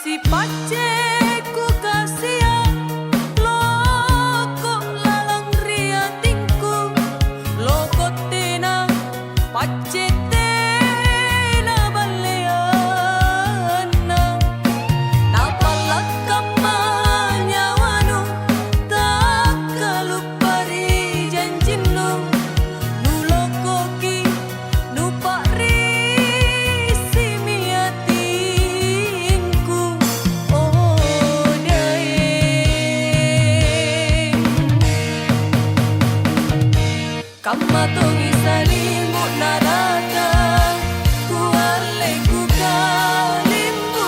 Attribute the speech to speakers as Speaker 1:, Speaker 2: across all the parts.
Speaker 1: Si pace ku kasia loko lalang ria tingku loko tena pace tena baleana napalak kamanyawanu tak kalupari janjinu nu lokoki nu pari Kamatongi salimu narata kuale ku kalimbu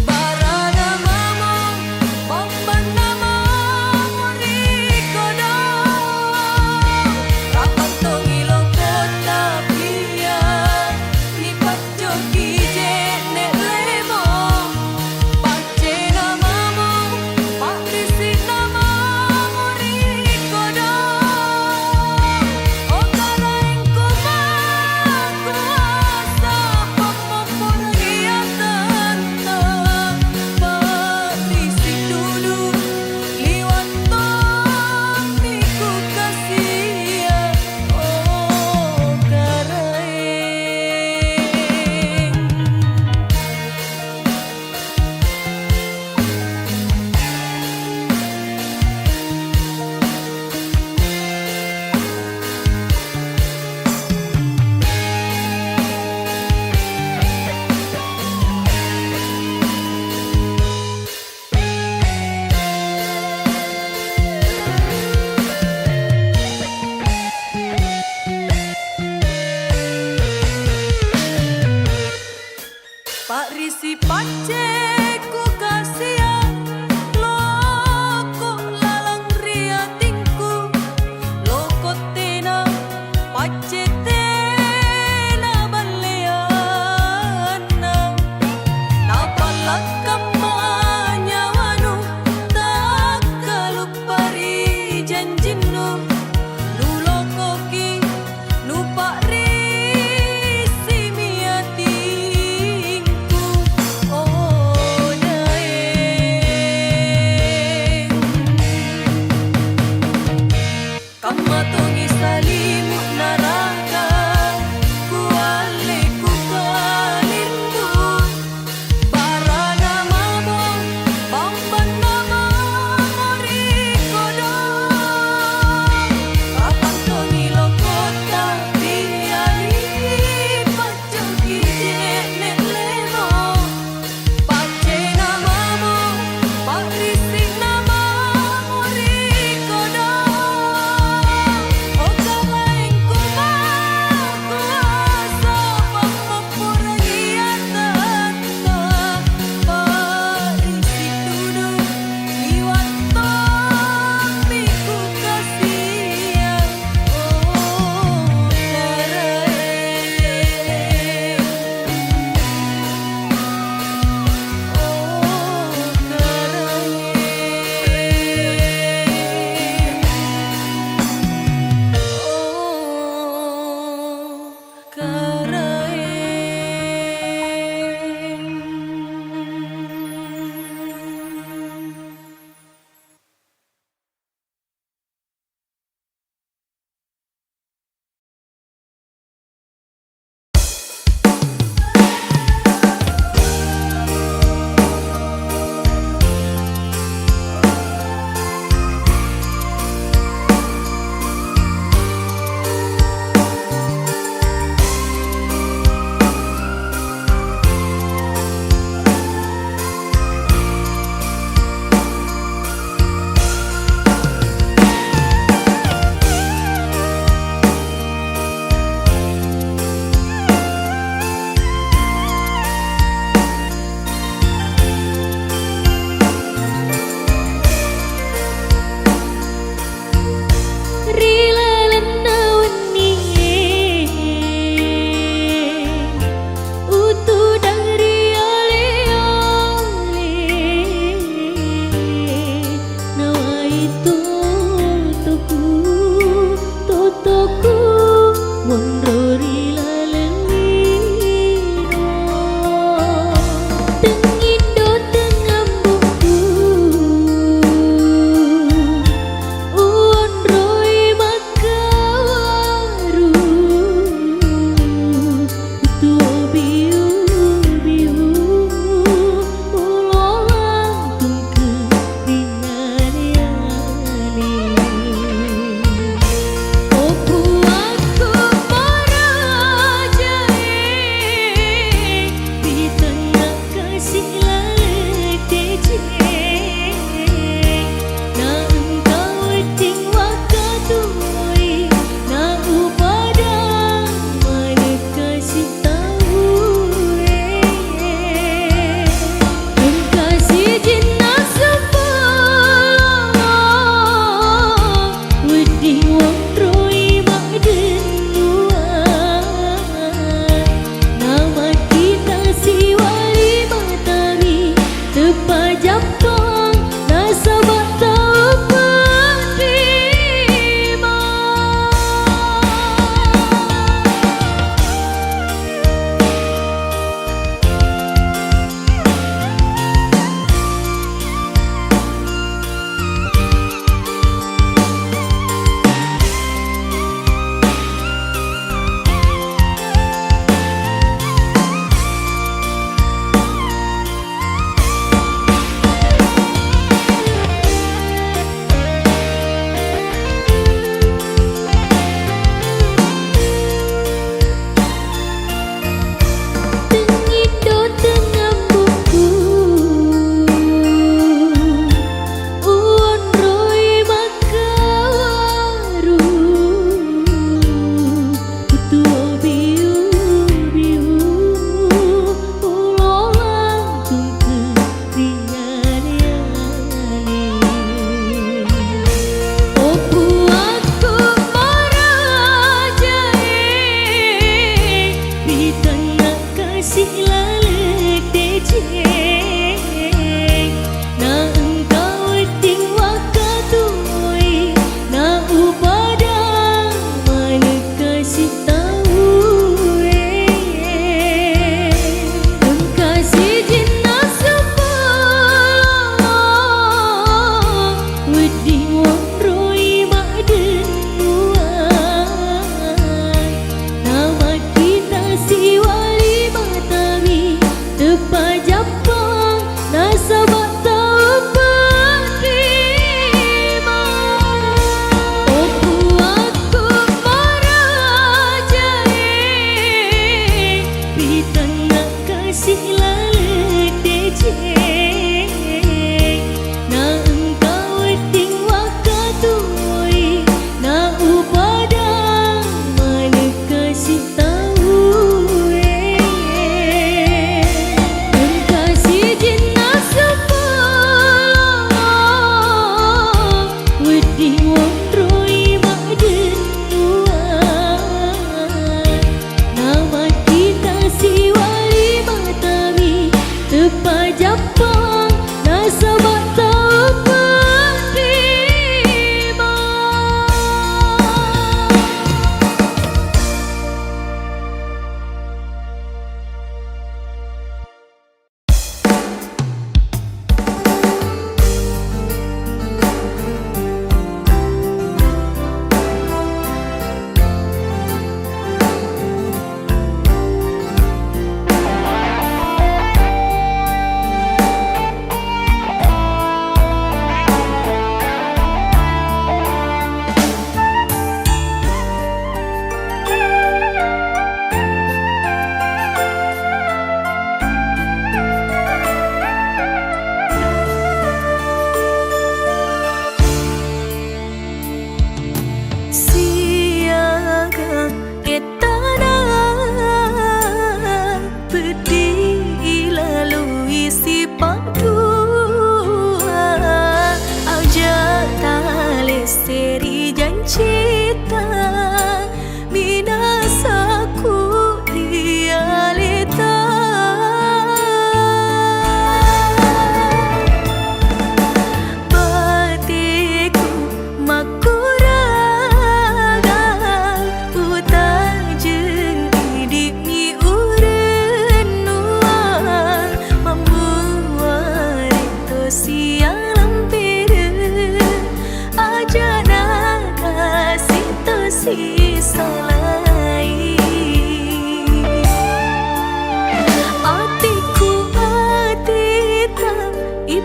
Speaker 1: barana mamo bombana mamo rikodo Kamatongi lokota pia lipat joki jene lemo pace namamu pakrisi namamu rikodo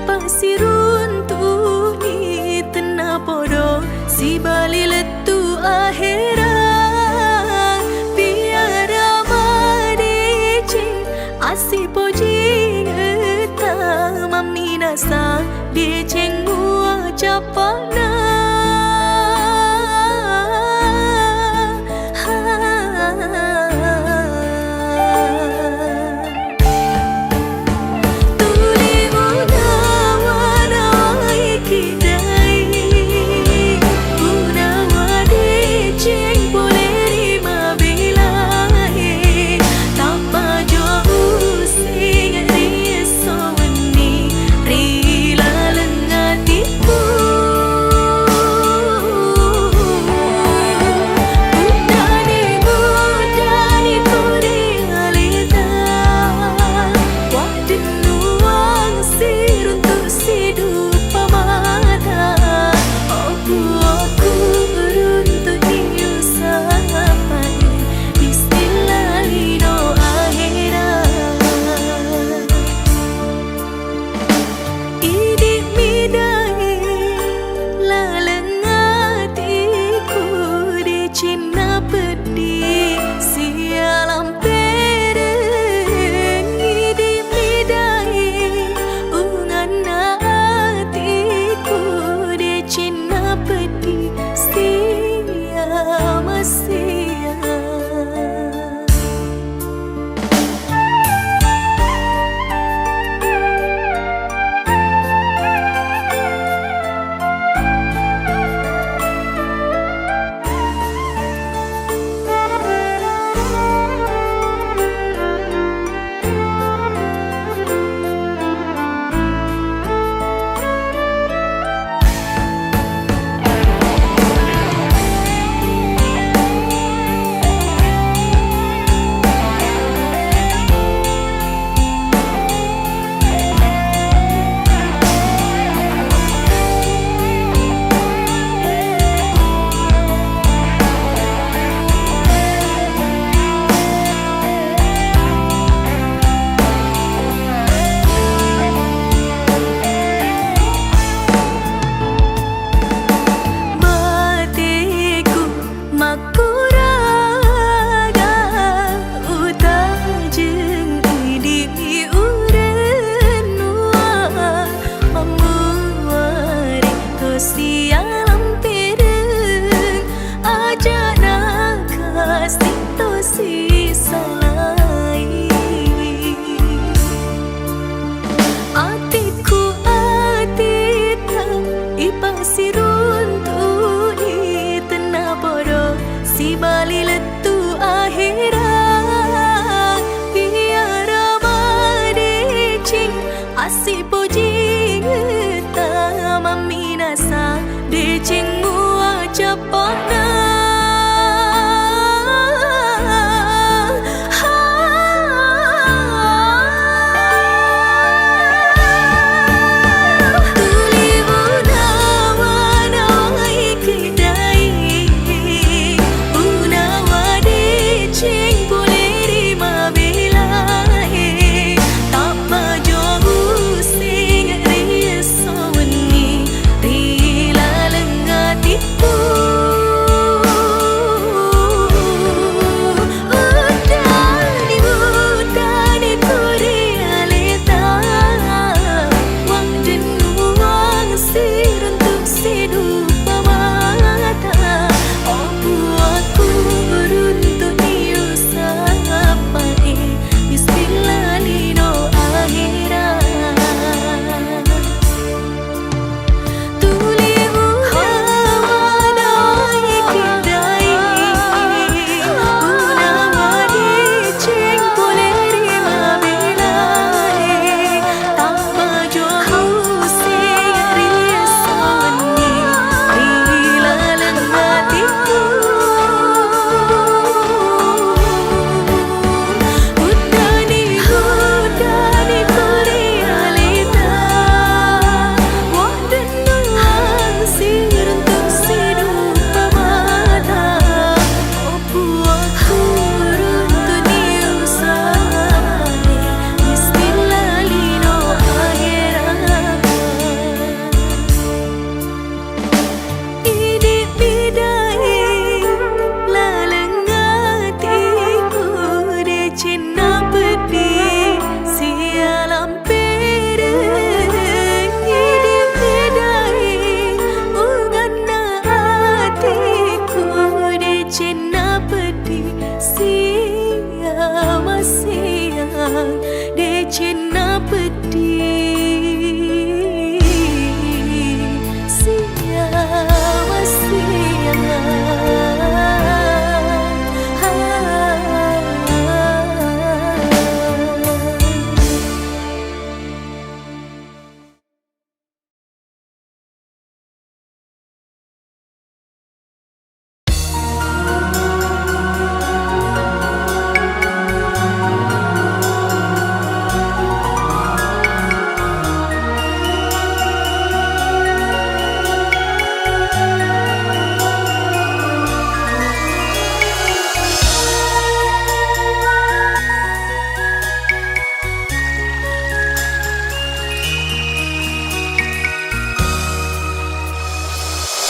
Speaker 1: pasirun tu ni tena podo si bali letu akhirat biara madicing asi poji ngeta mami nasa dicing mua capana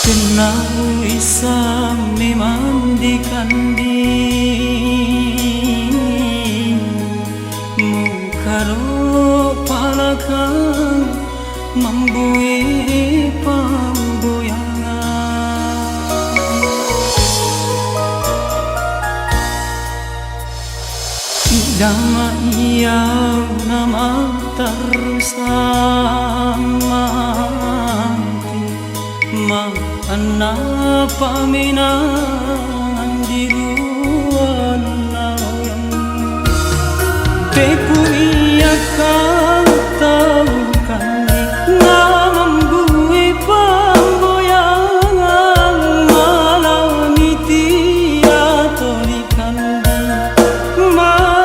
Speaker 2: Kenal isa memandikan mukaro palakan membui pamboyangan dama iya nama tersama Mana paminan di ruang yang teku iya kau kan nama bui pamboyangan malam itia torikan malam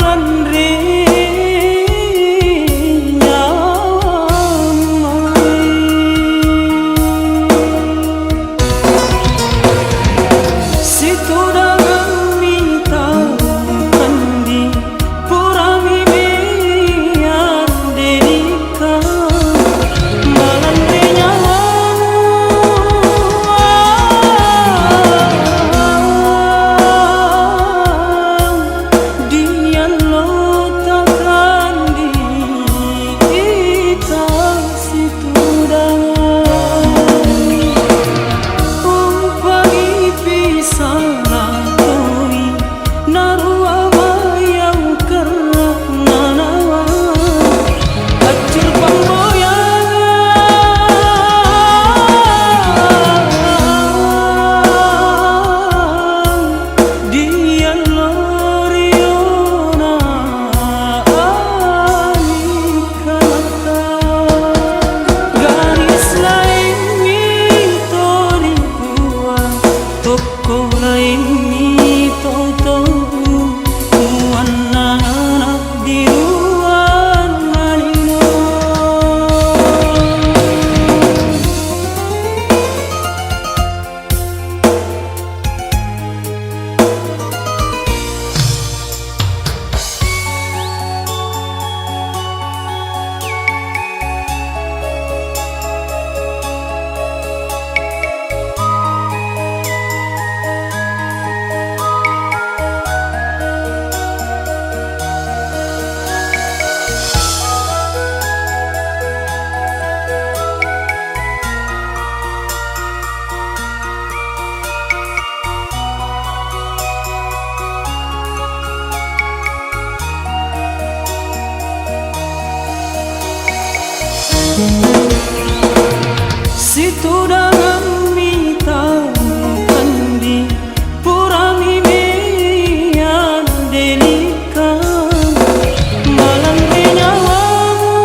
Speaker 2: Situ dalam mita kandi purami meyan delika malam nyawamu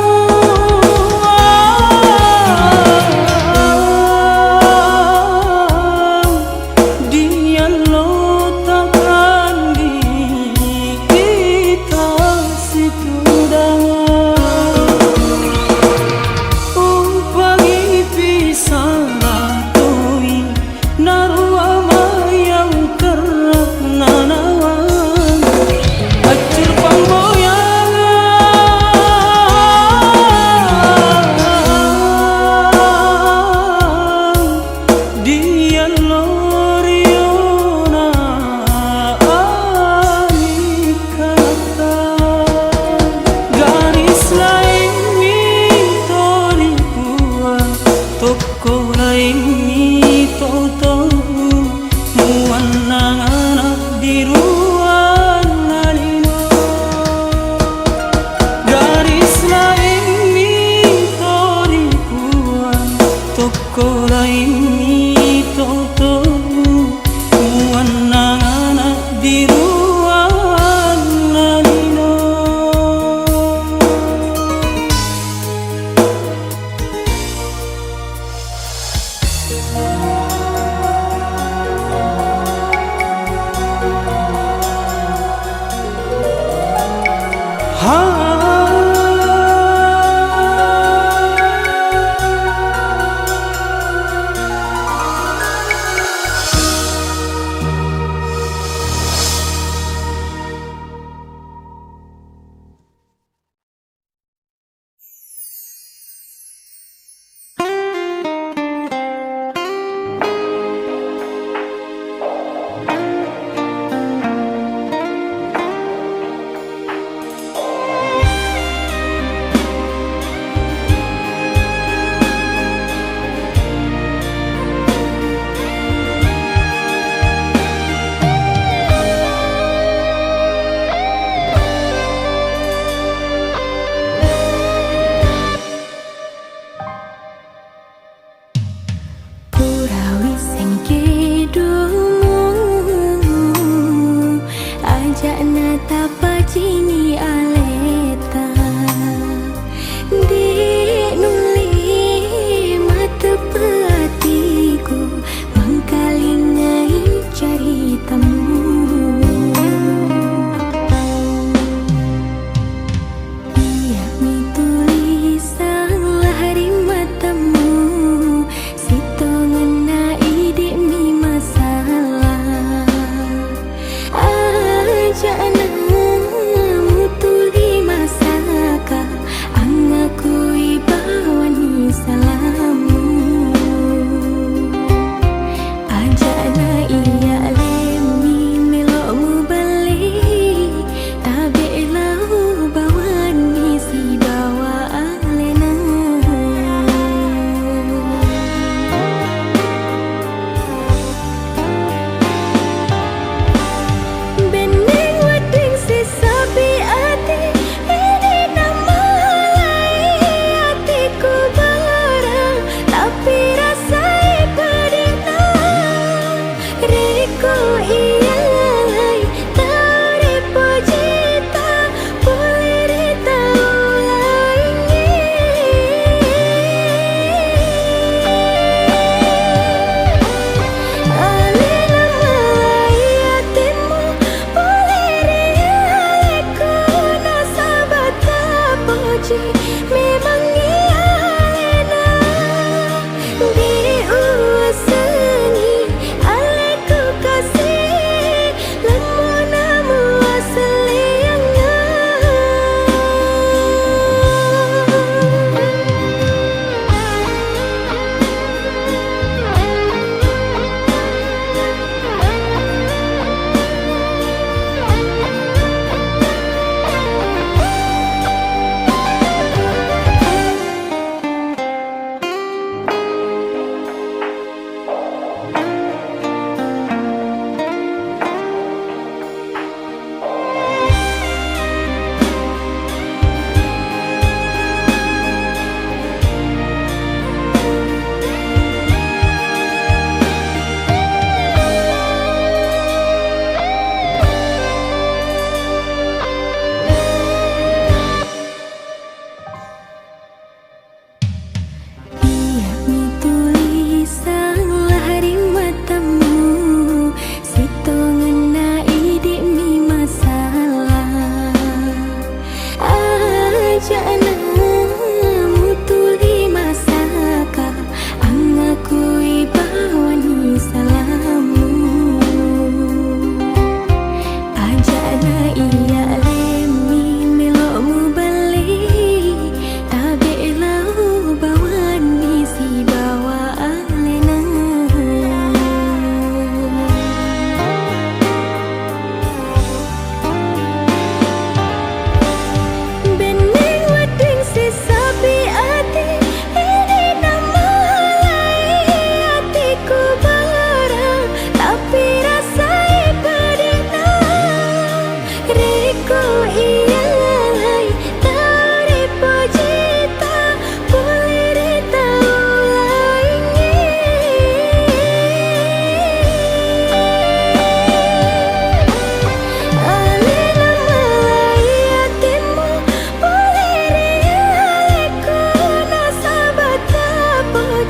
Speaker 2: dia lo takkan di kita situ dalam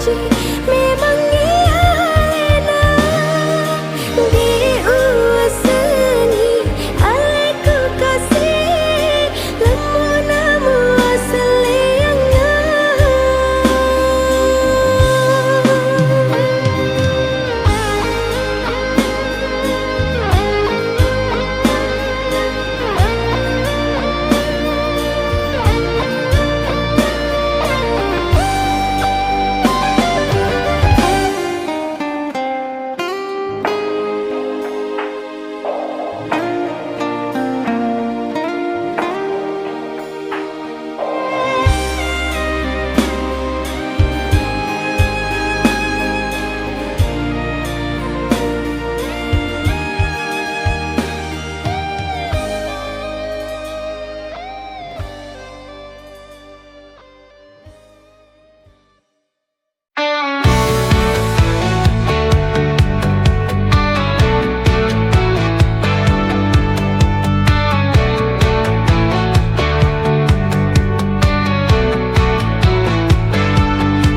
Speaker 1: janji memang ia enak diuasani aleku kasih lemunamu asliangnya.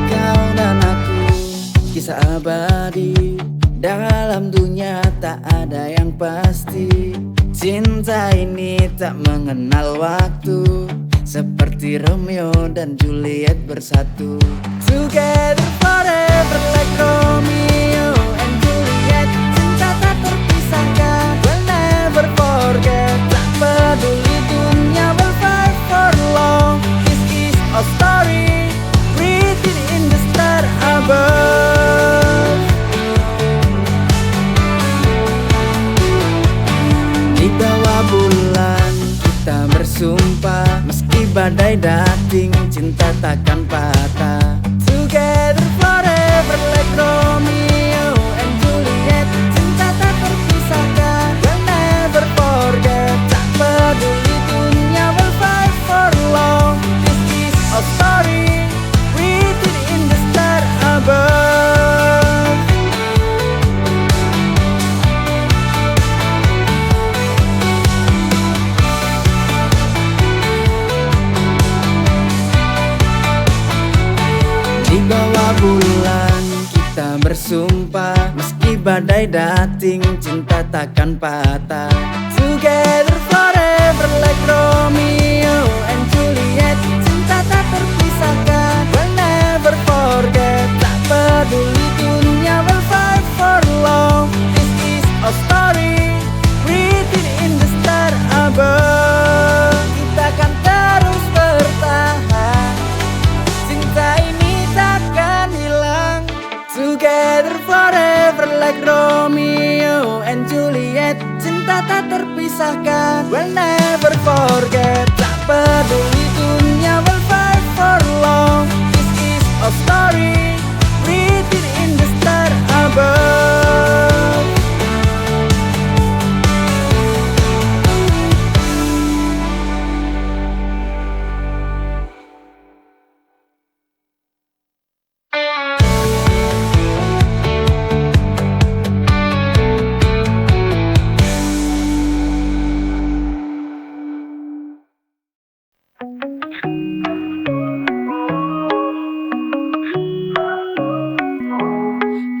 Speaker 3: Kau dan aku, kisah abadi. Dalam dunia tak ada yang pasti. Cinta ini tak mengenal waktu, seperti Romeo dan Juliet bersatu. Together forever like Romeo and Juliet. Cinta tak terpisahkan, we'll never forget. Tak peduli dunia will fight for long. This is our story, written in the star above. Di bawah bulan kita bersumpah, meski badai dating cinta takkan patah. Together forever like Romeo and Juliet. Cinta tak terpisahkan, we'll never forget. Tak peduli dunia will fight for long. This is our story, written in the star above. Di bawah bulan kita bersumpah, meski badai dating cinta takkan patah. Together forever like Romeo and Juliet. Cinta tak terpisahkan, we'll never forget. Tak peduli dunia will fight for long. This is our story, written in the star above. Kita akan terus bertahan, cinta ini takkan hilang. Together forever like Romeo and Juliet. Cinta tak terpisahkan, we'll never forget. Tak peduli dunia will fight for long. This is our story, written in the star above.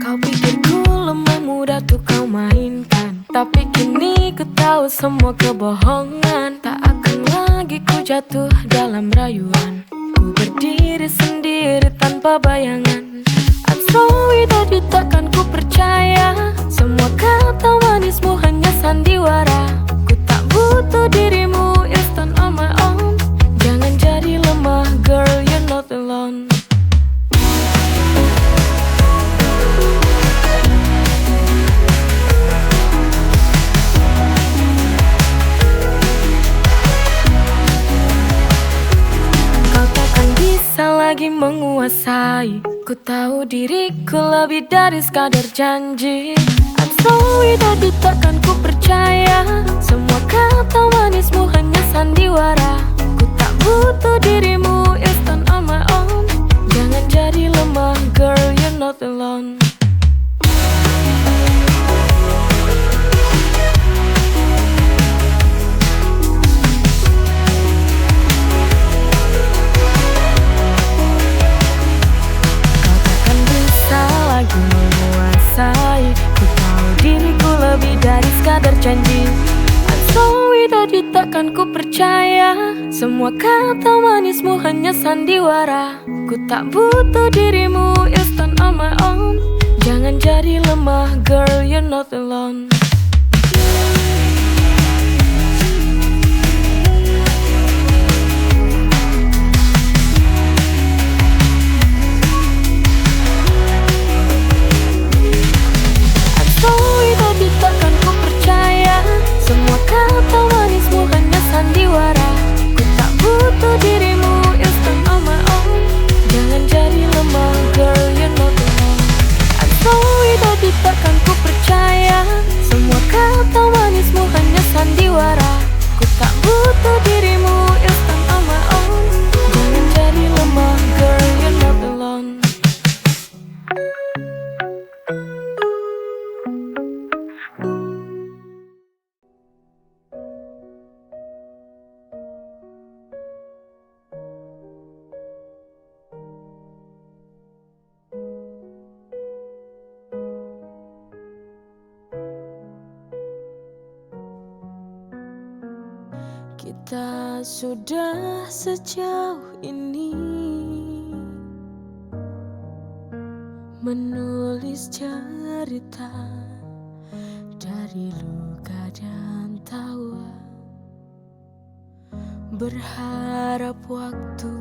Speaker 1: Kau pikir ku lemah mudah tuh kau mainkan, tapi kini ku tahu semua kebohongan. Tak akan lagi ku jatuh dalam rayuan, ku berdiri sendiri tanpa bayangan. I'm sorry that you takkan ku percaya, semua kata manismu hanya sandiwara. Ku tak butuh dirimu instant on my own. Jangan jadi lemah girl, you're not alone. Lagi menguasai, ku tahu diriku lebih dari sekadar janji. I'm sorry tadi takkan ku percaya, semua kata manismu hanya sandiwara. Ku tak butuh dirimu instant on my own. Jangan jadi lemah girl, you're not alone. tadi takkan ku percaya. Semua kata manismu hanya sandiwara. Ku tak butuh dirimu, you stand on my own. Jangan jadi lemah, girl, you're not alone. Tadi takkan ku percaya. Semua kata manismu hanya sandiwara. Ku tak butuh dirimu, you stand on my own. Jangan jadi lemah, girl, you're not alone. I'm sorry tadi takkan ku percaya. Semua kata manismu hanya sandiwara. Ku tak butuh dirimu, you stand on my own. Jangan jadi lemah, girl, you're not alone. Kita sudah sejauh ini menulis cerita dari luka dan tawa. Berharap waktu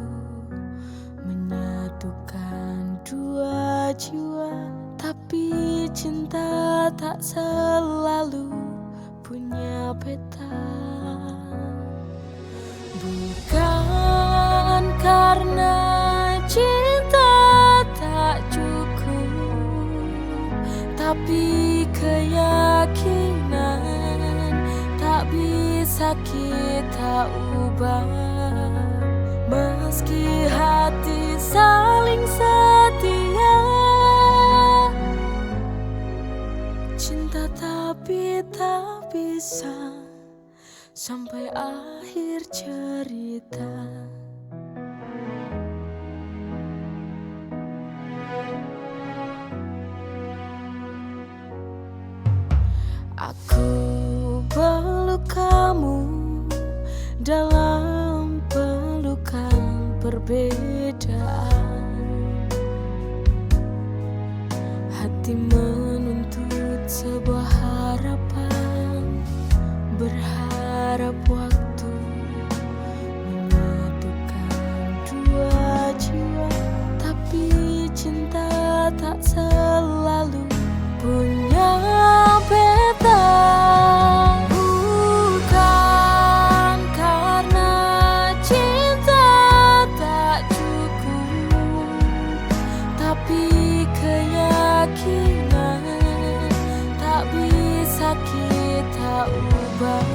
Speaker 1: menyatukan dua jiwa, tapi cinta tak selalu punya peta. Bukan karena cinta tak cukup, tapi keyakinan tak bisa kita ubah. Meski hati saling setia, cinta tapi tak bisa sampai akhir cerita. Aku peluk kamu dalam pelukan perbedaan. Hati menuntut sebuah harapan, berharap waktu menyatukan dua jiwa, tapi cinta tak selalu punya peta. Bukan karena cinta tak cukup, tapi keyakinan tak bisa kita ubah.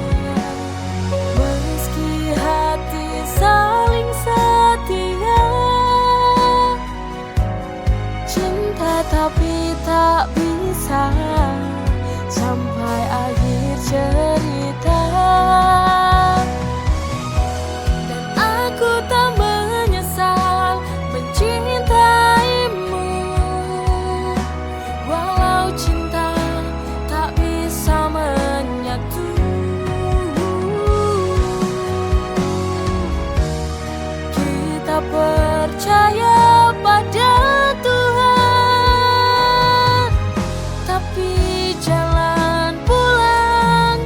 Speaker 1: Meski hati saling setia, cinta tapi tak bisa sampai akhir cerita. Dan aku tak menyesal mencintaimu, walau cinta tak bisa menyatu. Kita percaya pada Tuhan, tapi jalan pulang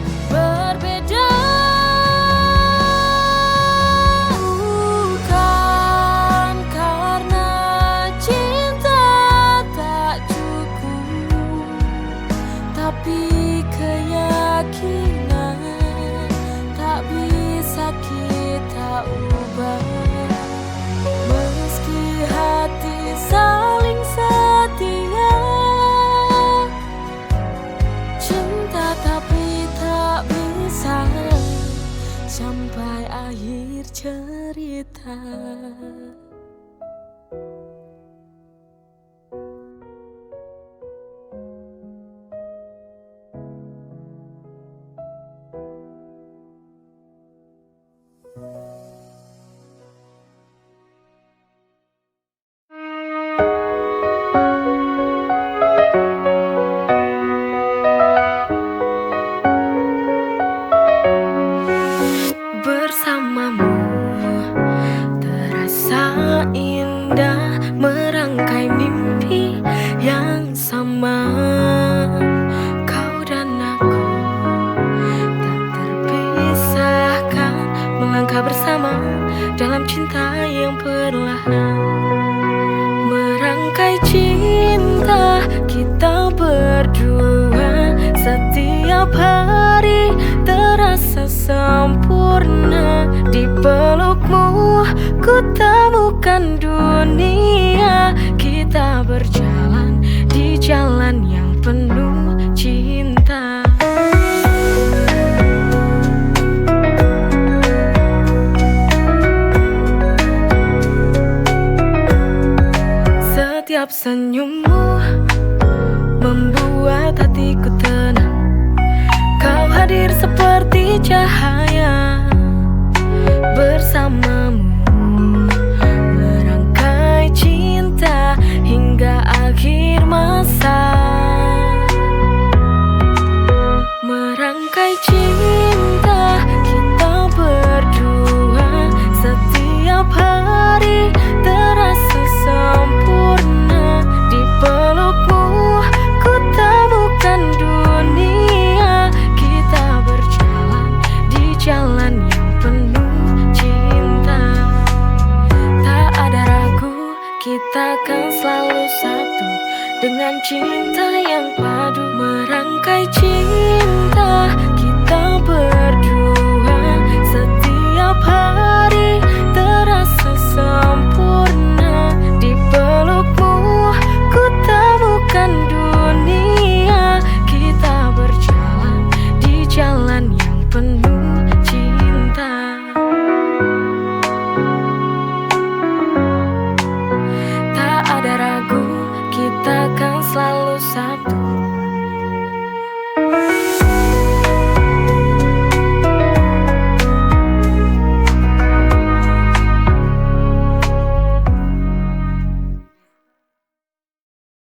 Speaker 1: cinta yang perlahan, merangkai cinta kita berdua. Setiap hari terasa sempurna. Di pelukmu ku temukan dunia. Kita berjalan di jalan yang penuh cinta. Setiap senyummu membuat hatiku tenang. Kau hadir seperti cahaya, bersamamu merangkai cinta hingga akhir masa. Merangkai cinta kita berdua. Setiap hari terasa sempurna. Di pelukmu ku temukan dunia. Kita berjalan di jalan yang penuh cinta. Tak ada ragu, kita kan selalu satu dengan cinta yang padu. Merangkai cinta